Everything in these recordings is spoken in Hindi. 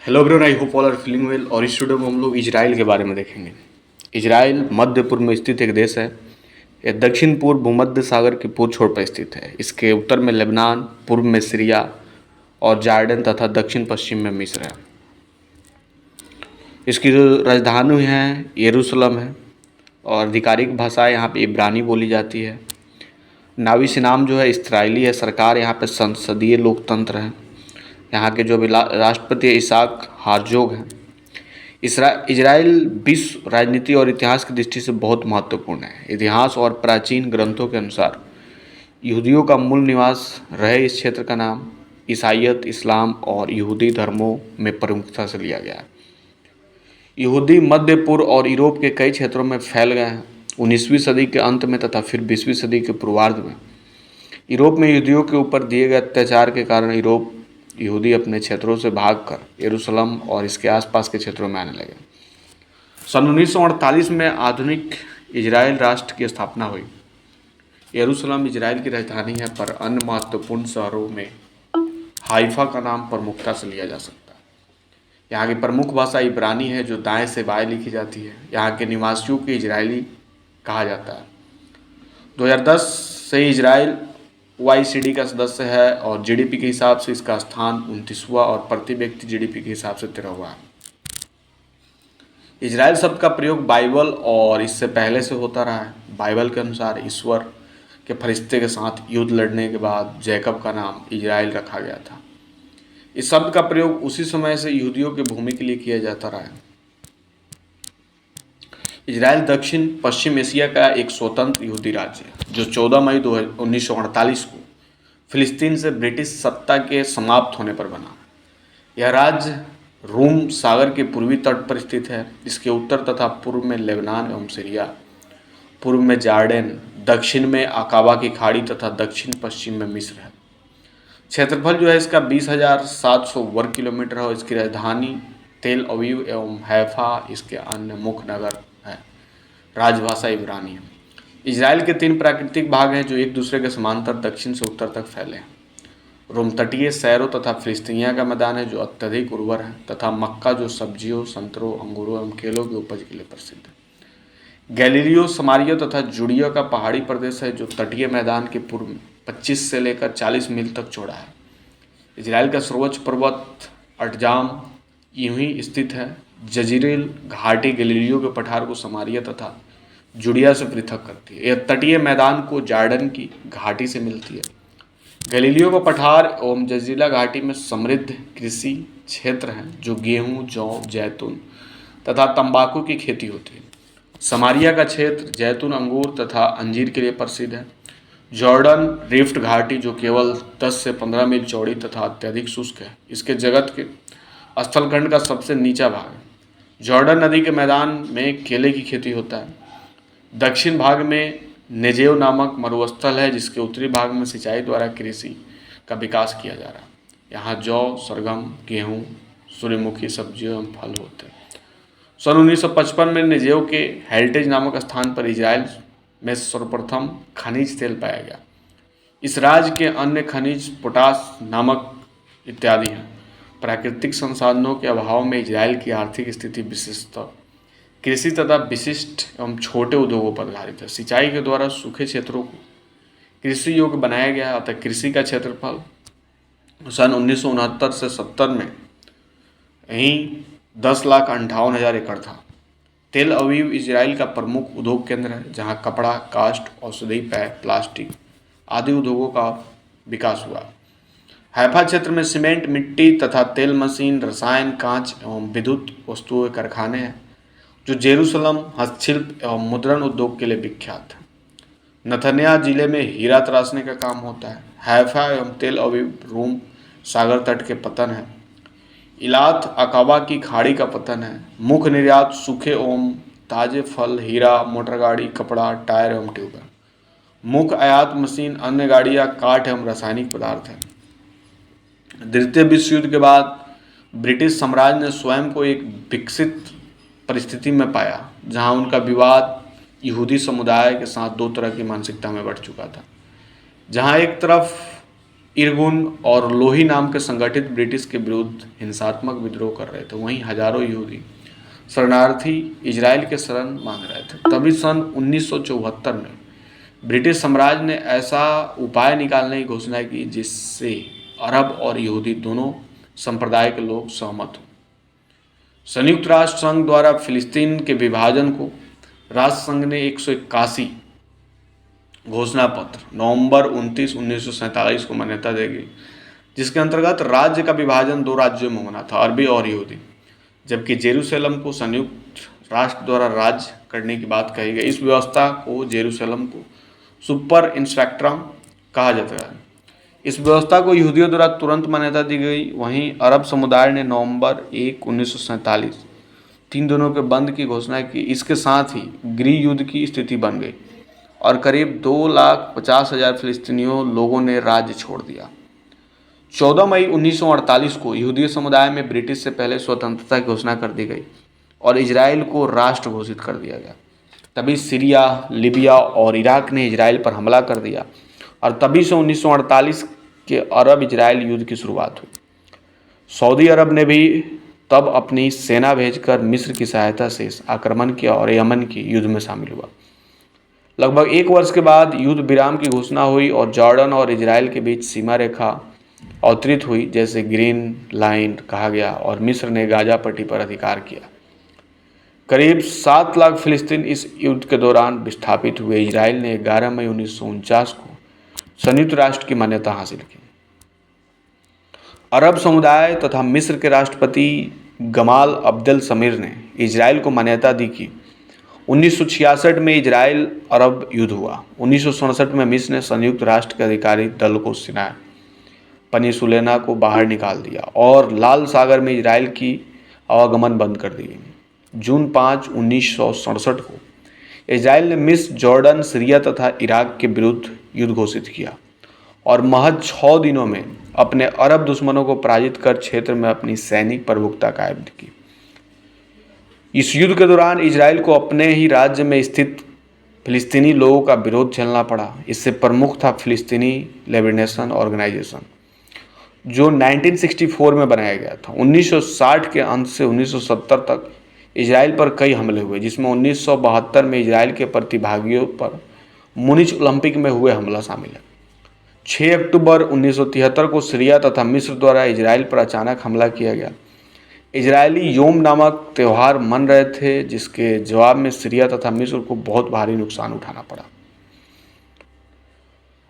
Hello everyone, I hope all are feeling well. और इस वीडियो में हम लोग इजराइल के बारे में देखेंगे। इजराइल मध्य पूर्व में स्थित एक देश है। यह दक्षिण पूर्व भूमध्य सागर के पूर्व छोर पर स्थित है। इसके उत्तर में लेबनान, पूर्व में सीरिया और जॉर्डन तथा दक्षिण पश्चिम में मिस्र है। इसकी जो राजधानी है यरूशलेम है और आधिकारिक भाषा यहाँ पे इब्रानी बोली जाती है। नावी सिनाम जो है इस्राएली है। सरकार यहाँ पे संसदीय लोकतंत्र है। यहाँ के जो भी राष्ट्रपति इसाक हार्जोग हैं। इजराइल विश्व राजनीति और इतिहास की दृष्टि से बहुत महत्वपूर्ण है। इतिहास और प्राचीन ग्रंथों के अनुसार यहूदियों का मूल निवास रहे इस क्षेत्र का नाम ईसाइयत, इस्लाम और यहूदी धर्मों में प्रमुखता से लिया गया है। यहूदी मध्य पूर्व और यूरोप के कई क्षेत्रों में फैल गए हैं। 19वीं सदी के अंत में तथा फिर 20वीं सदी के पूर्वार्ध में यूरोप में यहूदियों के ऊपर दिए गए अत्याचार के कारण यहूदी अपने क्षेत्रों से भागकर यरूशलेम और इसके आसपास के क्षेत्रों में आने लगे। सन 1948 में आधुनिक इजराइल राष्ट्र की स्थापना हुई। यरूशलेम इजराइल की राजधानी है, पर अन्य महत्वपूर्ण शहरों में हाइफा का नाम प्रमुखता से लिया जा सकता है। यहाँ की प्रमुख भाषा इब्रानी है, जो दाएं से बाएं लिखी जाती है। यहाँ के निवासियों को इजरायली कहा जाता है। 2010 से इजराइल OECD का सदस्य है और जीडीपी के हिसाब से इसका स्थान 29वां और प्रति व्यक्ति जीडीपी के हिसाब से 13वां है। इजराइल शब्द का प्रयोग बाइबल और इससे पहले से होता रहा है। बाइबल के अनुसार ईश्वर के फरिश्ते के साथ युद्ध लड़ने के बाद जैकब का नाम इजराइल रखा गया था। इस शब्द का प्रयोग उसी समय से यहूदियों की भूमि के लिए किया जाता रहा है। इजराइल दक्षिण पश्चिम एशिया का एक स्वतंत्र यहूदी राज्य है, जो 14 मई 1948 को फिलिस्तीन से ब्रिटिश सत्ता के समाप्त होने पर बना। यह राज्य रूम सागर के पूर्वी तट पर स्थित है। इसके उत्तर तथा पूर्व में लेबनान एवं सीरिया, पूर्व में जॉर्डन, दक्षिण में अकाबा की खाड़ी तथा दक्षिण पश्चिम में मिस्र है। क्षेत्रफल जो है इसका 20,700 वर्ग किलोमीटर है और इसकी राजधानी तेल अवीव एवं हैफा इसके अन्य मुख्य नगर है। राजभाषा इब्रानी है। इजराइल के 3 प्राकृतिक भाग हैं, जो एक दूसरे के समांतर दक्षिण से उत्तर तक फैले हैं। रोम तटीय शहरों तथा फिलिस्तीनिया का मैदान है, जो अत्यधिक उर्वर है, तथा मक्का जो सब्जियों, संतरों, अंगूरों एवं केलों की उपज के लिए प्रसिद्ध है। गैलीलियो, समारिया तथा जुडिया का पहाड़ी प्रदेश है, जो तटीय मैदान के पूर्व में 25 से लेकर 40 मील तक चौड़ा है। इजराइल का सर्वोच्च पर्वत अटजाम यूं ही स्थित है। जजीरेल घाटी गैलीलियो के पठार को समारिया तथा जुडिया से पृथक करती है। यह तटीय मैदान को जॉर्डन की घाटी से मिलती है। गैलीलियो का पठार एवं जजीरा घाटी में समृद्ध कृषि क्षेत्र हैं, जो गेहूं, जौ, जैतून तथा तंबाकू की खेती होती है। समारिया का क्षेत्र जैतून, अंगूर तथा अंजीर के लिए प्रसिद्ध है। जॉर्डन रिफ्ट घाटी, जो केवल 10 से 15 मील चौड़ी तथा अत्यधिक शुष्क है, इसके जगत के स्थलखंड का सबसे नीचा भाग है। जॉर्डन नदी के मैदान में केले की खेती होता है। दक्षिण भाग में नेजेव नामक मरुस्थल है, जिसके उत्तरी भाग में सिंचाई द्वारा कृषि का विकास किया जा रहा है। यहाँ जौ, सरगम, गेहूँ, सूर्यमुखी सब्जियों एवं फल होते हैं। सन 1955 में नेजेव के हेरिटेज नामक स्थान पर इजराइल में सर्वप्रथम खनिज तेल पाया गया। इस राज्य के अन्य खनिज पोटास, नमक इत्यादि हैं। प्राकृतिक संसाधनों के अभाव में इजराइल की आर्थिक स्थिति विशेषतः कृषि तथा विशिष्ट एवं छोटे उद्योगों पर आधारित है। सिंचाई के द्वारा सूखे क्षेत्रों को कृषि योग्य बनाया गया, अतः कृषि का क्षेत्रफल सन 1969 से 70 में यहीं 10,58,000 एकड़ था। तेल अवीव इजराइल का प्रमुख उद्योग केंद्र है, जहाँ कपड़ा, काष्ठ, औषधि पैक, प्लास्टिक आदि उद्योगों का विकास हुआ। हैफा क्षेत्र में सीमेंट, मिट्टी तथा तेल मशीन, रसायन, कांच एवं विद्युत वस्तुओं के कारखाने हैं, जो जेरूसलम हस्तशिल्प एवं मुद्रण उद्योग के लिए विख्यात है। नथन्या जिले में हीरा तराशने का काम होता है। हैफा एवं तेल अवीव रूम सागर तट के पतन है। इलात अकाबा की खाड़ी का पतन है। मुख्य निर्यात सूखे एवं ताजे फल, हीरा, मोटरगाड़ी, कपड़ा, टायर एवं ट्यूब है। मुख्य आयात मशीन, अन्य गाड़ियाँ, काठ एवं रासायनिक पदार्थ है। द्वितीय विश्व युद्ध के बाद ब्रिटिश साम्राज्य ने स्वयं को एक विकसित परिस्थिति में पाया, जहां उनका विवाद यहूदी समुदाय के साथ 2 तरह की मानसिकता में बढ़ चुका था। जहां एक तरफ इरगुन और लोही नाम के संगठित ब्रिटिश के विरुद्ध हिंसात्मक विद्रोह कर रहे थे। वहीं हजारों यहूदी शरणार्थी इजराइल के शरण मांग रहे थे। तभी सन 1974 में ब्रिटिश साम्राज्य ने ऐसा उपाय निकालने की घोषणा की जिससे अरब और यहूदी दोनों संप्रदाय के लोग सहमत हों। संयुक्त राष्ट्र संघ द्वारा फिलिस्तीन के विभाजन को राष्ट्र संघ ने 181 घोषणा पत्र नवंबर 29, 1947 को मान्यता देगी, जिसके अंतर्गत राज्य का विभाजन 2 राज्यों में होना था, अरबी और यहूदी, जबकि जेरूसलम को संयुक्त राष्ट्र द्वारा राज्य करने की बात कही गई। इस व्यवस्था को जेरूसलम को सुपर इंस्ट्रक्टरम कहा जाता है। इस व्यवस्था को यहूदियों द्वारा तुरंत मान्यता दी गई। वहीं अरब समुदाय ने नवंबर 1, 1947 3 दिनों के बंद की घोषणा की। इसके साथ ही गृह युद्ध की स्थिति बन गई और करीब 2,50,000 फिलिस्तीनियों लोगों ने राज्य छोड़ दिया। 14 मई 1948 को यहूदी समुदाय में ब्रिटिश से पहले स्वतंत्रता की घोषणा कर दी गई और इजराइल को राष्ट्र घोषित कर दिया गया। तभी सीरिया, लीबिया और इराक ने इजराइल पर हमला कर दिया और तभी से 1948 के अरब इजराइल युद्ध की शुरुआत हुई। सऊदी अरब ने भी तब अपनी सेना भेजकर मिस्र की सहायता से आक्रमण किया और यमन की युद्ध में शामिल हुआ। लगभग 1 वर्ष के बाद युद्ध विराम की घोषणा हुई और जॉर्डन और इजराइल के बीच सीमा रेखा अवतरित हुई, जैसे ग्रीन लाइन कहा गया, और मिस्र ने गाजा पट्टी पर अधिकार किया। करीब 7 लाख फिलिस्तीन इस युद्ध के दौरान विस्थापित हुए। इजराइल ने 11 मई 1949 को संयुक्त राष्ट्र की मान्यता हासिल की। अरब समुदाय तथा मिस्र के राष्ट्रपति गमाल अब्देल समीर ने इजराइल को मान्यता दी कि 1966 में इजराइल अरब युद्ध हुआ। 1967 में मिस्र ने संयुक्त राष्ट्र के अधिकारी दल को सिनाई पेनिनसुला को बाहर निकाल दिया और लाल सागर में इजराइल की आवागमन बंद कर दी। जून 5, 1967 को इजराइल ने मिस्र, जॉर्डन, सीरिया तथा इराक के विरुद्ध युद्ध घोषित किया और महज 6 दिनों में अपने अरब दुश्मनों को पराजित कर क्षेत्र में अपनी सैनिक प्रभुत्ता कायम की। इस युद्ध के दौरान इजराइल को अपने ही राज्य में स्थित फिलिस्तीनी लोगों का विरोध झेलना पड़ा। इससे प्रमुख था फिलिस्तीनी लिबरेशन ऑर्गेनाइजेशन, जो 1964 में बनाया गया था। 1960 के अंत से 1970 तक इजराइल पर कई हमले हुए, जिसमें 1972 में इजराइल के प्रतिभागियों पर मुनिच ओलंपिक में हुए हमला शामिल है। 6 अक्टूबर 1973 को सीरिया तथा मिस्र द्वारा इजराइल पर अचानक हमला किया गया। इजरायली योम नामक त्यौहार मन रहे थे, जिसके जवाब में सीरिया तथा मिस्र को बहुत भारी नुकसान उठाना पड़ा।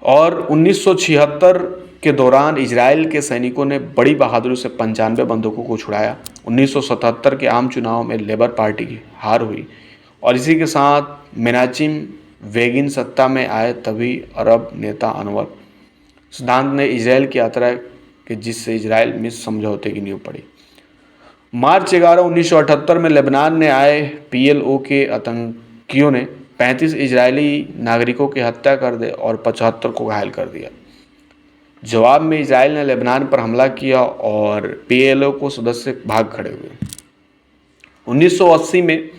और 1976 के दौरान इजराइल के सैनिकों ने बड़ी बहादुरी से 95 बंदूकों को छुड़ाया। 1977 के आम चुनाव में लेबर पार्टी की हार हुई और इसी के साथ मेनाचिम बेगिन सत्ता में आए। तभी अरब नेता अनवर सदात ने इजराइल की यात्रा की, जिससे इजराइल मिस्र समझौते की नींव पड़ी। मार्च 11, 1978 में लेबनान में आए PLO के आतंकियों ने 35 इजरायली नागरिकों की हत्या कर दी और 75 को घायल कर दिया। जवाब में इजराइल ने लेबनान पर हमला किया और PLO को सदस्य भाग खड़े हुए। 1980 में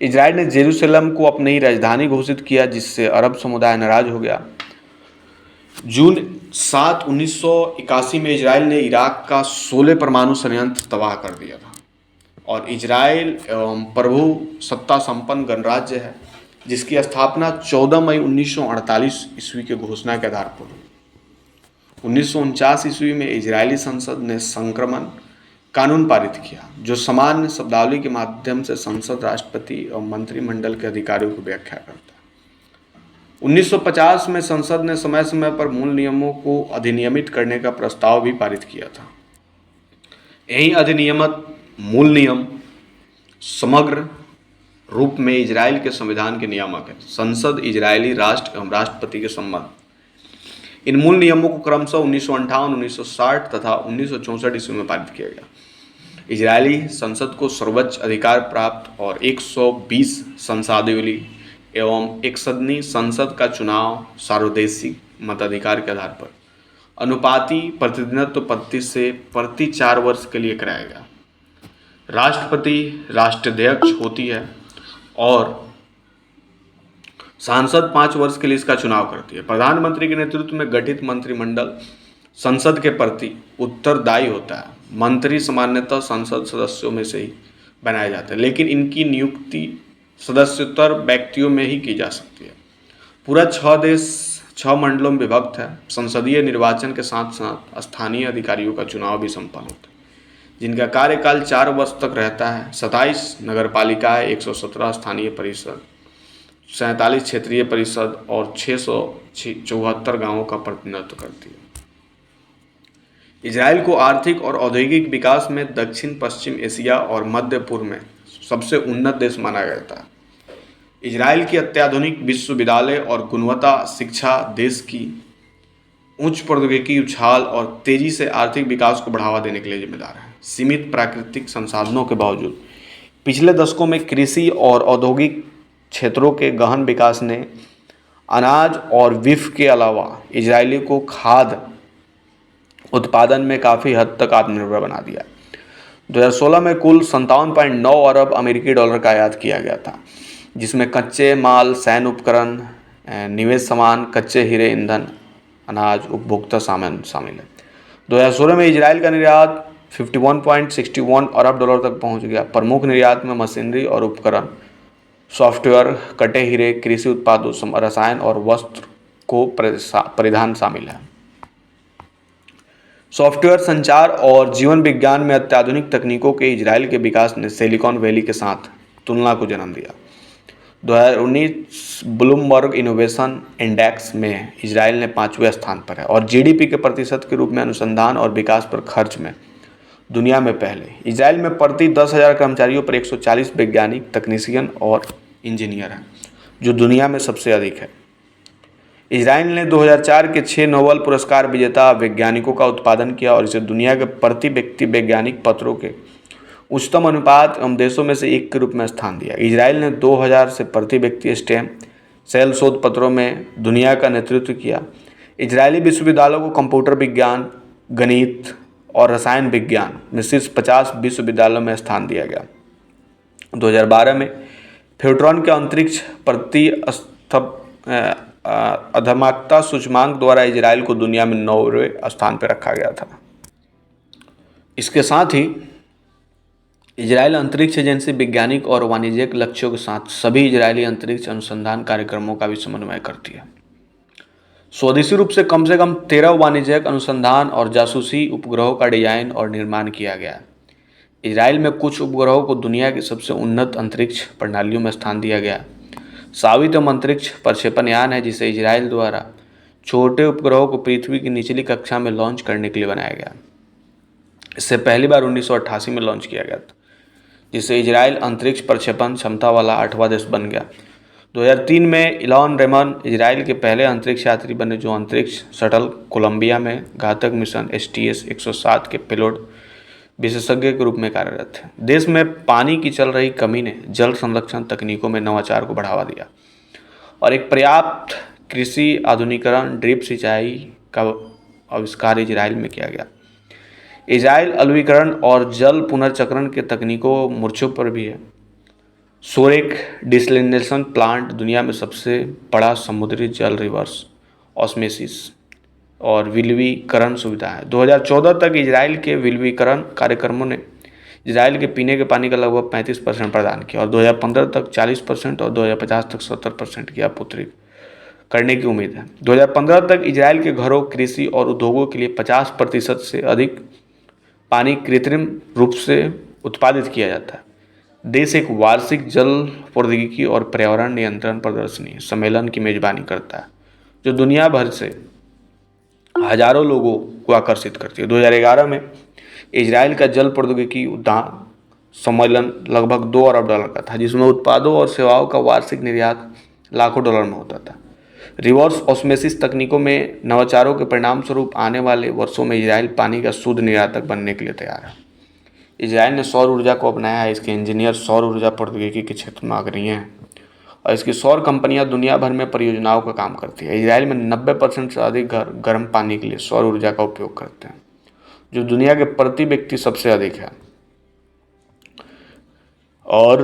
इजराइल ने जेरूसलम को अपनी ही राजधानी घोषित किया, जिससे अरब समुदाय नाराज हो गया। जून 7, 1981 में इजराइल ने इराक का 16 परमाणु संयंत्र तबाह कर दिया था और इजराइल एवं प्रभु सत्ता संपन्न गणराज्य है, जिसकी स्थापना 14 मई 1948 ईस्वी के घोषणा के आधार पर हुई। 1949 ईस्वी में इजरायली संसद ने संक्रमण कानून पारित किया, जो सामान्य शब्दावली के माध्यम से संसद, राष्ट्रपति और मंत्रिमंडल के अधिकारियों की व्याख्या करता है। 1950 में संसद ने समय समय पर मूल नियमों को अधिनियमित करने का प्रस्ताव भी पारित किया था। यही अधिनियमित मूल नियम समग्र रूप में इजराइल के संविधान के नियामक है। संसद, इजरायली राष्ट्र एवं राष्ट्रपति के संबंध। इन मूल नियमों को क्रमशः 1958, 1960 तथा 1964 ईस्वी में पारित किया गया। इजरायली संसद को सर्वोच्च अधिकार प्राप्त और 120 संसदीय एवं एक सदनी संसद का चुनाव सार्वदेशिक मताधिकार के आधार पर अनुपाती प्रतिनिधित्व पद्धति से प्रति 4 वर्ष के लिए कराया गया। राष्ट्रपति राष्ट्राध्यक्ष होती है और सांसद 5 वर्ष के लिए इसका चुनाव करती है। प्रधानमंत्री के नेतृत्व में गठित मंत्रिमंडल संसद के प्रति उत्तरदायी होता है। मंत्री सामान्यतः संसद सदस्यों में से ही बनाए जाते हैं, लेकिन इनकी नियुक्ति सदस्योत्तर व्यक्तियों में ही की जा सकती है। पूरा 6 देश 6 मंडलों में विभक्त है। संसदीय निर्वाचन के साथ साथ स्थानीय अधिकारियों का चुनाव भी संपन्न होता है, जिनका कार्यकाल 4 वर्ष तक रहता है। 27 नगरपालिकाएं, 117 स्थानीय परिषद, 47 क्षेत्रीय परिषद और 674 गांवों का प्रतिनिधित्व करती है। इजराइल को आर्थिक और औद्योगिक विकास में दक्षिण पश्चिम एशिया और मध्य पूर्व में सबसे उन्नत देश माना जाता है। इजराइल की अत्याधुनिक विश्वविद्यालय और गुणवत्ता शिक्षा देश की उच्च प्रौद्योगिकी उछाल और तेजी से आर्थिक विकास को बढ़ावा देने के लिए जिम्मेदार है। सीमित प्राकृतिक संसाधनों के बावजूद पिछले दशकों में कृषि और औद्योगिक क्षेत्रों के गहन विकास ने अनाज और बीफ के अलावा इजरायली को खाद्य उत्पादन में काफ़ी हद तक आत्मनिर्भर बना दिया। 2016 में कुल 57.9 अरब अमेरिकी डॉलर का आयात किया गया था, जिसमें कच्चे माल, सैन्य उपकरण, निवेश सामान, कच्चे हीरे, ईंधन, अनाज, उपभोक्ता सामान शामिल है। 2016 में इजराइल का निर्यात 51.61 अरब डॉलर तक पहुंच गया। प्रमुख निर्यात में मशीनरी और उपकरण, सॉफ्टवेयर, कटे हीरे, कृषि उत्पादों, रसायन और वस्त्र को परिधान शामिल है। सॉफ्टवेयर, संचार और जीवन विज्ञान में अत्याधुनिक तकनीकों के इजराइल के विकास ने सिलिकॉन वैली के साथ तुलना को जन्म दिया। 2019 ब्लूमबर्ग इनोवेशन इंडेक्स में इजराइल ने 5वें स्थान पर है और जीडीपी के प्रतिशत के रूप में अनुसंधान और विकास पर खर्च में दुनिया में पहले। इजराइल में प्रति 10,000 कर्मचारियों पर 140 वैज्ञानिक, तकनीशियन और इंजीनियर हैं, जो दुनिया में सबसे अधिक है। इजराइल ने 2004 के 6 नोबेल पुरस्कार विजेता वैज्ञानिकों का उत्पादन किया और इसे दुनिया के प्रति व्यक्ति वैज्ञानिक पत्रों के उच्चतम अनुपात एवं देशों में से एक के रूप में स्थान दिया। इजराइल ने 2000 से प्रति व्यक्ति स्टेम सेल शोध पत्रों में दुनिया का नेतृत्व किया। इजरायली विश्वविद्यालयों को कंप्यूटर विज्ञान, गणित और रसायन विज्ञान में शीर्ष 50 विश्वविद्यालयों में स्थान दिया गया। 2012 में फ्यूट्रॉन के अंतरिक्ष अधमाकता सूचकांक द्वारा इजराइल को दुनिया में 9वें स्थान पर रखा गया था। इसके साथ ही इजराइल अंतरिक्ष एजेंसी वैज्ञानिक और वाणिज्यिक लक्ष्यों के साथ सभी इजरायली अंतरिक्ष अनुसंधान कार्यक्रमों का भी समन्वय करती है। स्वदेशी रूप से कम 13 वाणिज्यिक अनुसंधान और जासूसी उपग्रहों का डिजाइन और निर्माण किया गया है। इजराइल में कुछ उपग्रहों को दुनिया की सबसे उन्नत अंतरिक्ष प्रणालियों में स्थान दिया गया। सावित एवं अंतरिक्ष प्रक्षेपण यान है, जिसे इजराइल द्वारा छोटे उपग्रहों को पृथ्वी की निचली कक्षा में लॉन्च करने के लिए बनाया गया। इससे पहली बार 1988 में लॉन्च किया गया था, जिससे इजराइल अंतरिक्ष प्रक्षेपण क्षमता वाला 8वां देश बन गया। 2003 में इलॉन रेमन इजराइल के पहले अंतरिक्ष यात्री बने, जो अंतरिक्ष शटल कोलंबिया में घातक मिशन STS-107 के पेलोड विशेषज्ञ के रूप में कार्यरत थे। देश में पानी की चल रही कमी ने जल संरक्षण तकनीकों में नवाचार को बढ़ावा दिया और एक पर्याप्त कृषि आधुनिकीकरण, ड्रिप सिंचाई का आविष्कार इजराइल में किया गया। इजराइल अलवीकरण और जल पुनर्चक्रण के तकनीकों मोर्चों पर भी है। सोरेक डिसलिनेशन प्लांट दुनिया में सबसे बड़ा समुद्री जल रिवर्स ऑस्मोसिस और विलवीकरण सुविधा है। 2014 तक इजराइल के विलवीकरण कार्यक्रमों ने इजराइल के पीने के पानी का लगभग 35% प्रदान किया और 2015 तक 40% और 2050 तक 70% की आपूर्ति करने की उम्मीद है। 2015 तक इजराइल के घरों, कृषि और उद्योगों के लिए 50% से अधिक पानी कृत्रिम रूप से उत्पादित किया जाता है। देश एक वार्षिक जल प्रौद्योगिकी और पर्यावरण नियंत्रण प्रदर्शनी सम्मेलन की मेजबानी करता है, जो दुनिया भर से हजारों लोगों को आकर्षित करती है। 2011 में इजराइल का जल प्रौद्योगिकी उद्यान सम्मेलन लगभग 2 अरब डॉलर का था, जिसमें उत्पादों और सेवाओं का वार्षिक निर्यात लाखों डॉलर में होता था। रिवर्स ऑस्मोसिस तकनीकों में नवाचारों के परिणाम स्वरूप आने वाले वर्षों में इजराइल पानी का शुद्ध निर्यातक बनने के लिए तैयार है। इजराइल ने सौर ऊर्जा को अपनाया है। इसके इंजीनियर सौर ऊर्जा प्रौद्योगिकी के क्षेत्र में अग्रणी हैं और इसकी सौर कंपनियां दुनिया भर में परियोजनाओं का काम करती है। इजराइल में 90% से अधिक घर गर्म पानी के लिए सौर ऊर्जा का उपयोग करते हैं, जो दुनिया के प्रति व्यक्ति सबसे अधिक है। और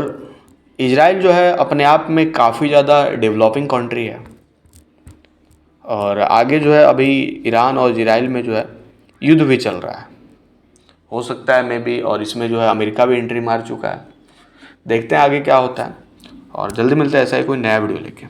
इजराइल जो है अपने आप में काफ़ी ज़्यादा डेवलपिंग कंट्री है और आगे जो है अभी ईरान और इजराइल में जो है युद्ध भी चल रहा है, हो सकता है मे बी, और इसमें जो है अमेरिका भी एंट्री मार चुका है। देखते हैं आगे क्या होता है, और जल्दी मिलते हैं ऐसा ही कोई नया वीडियो लेके।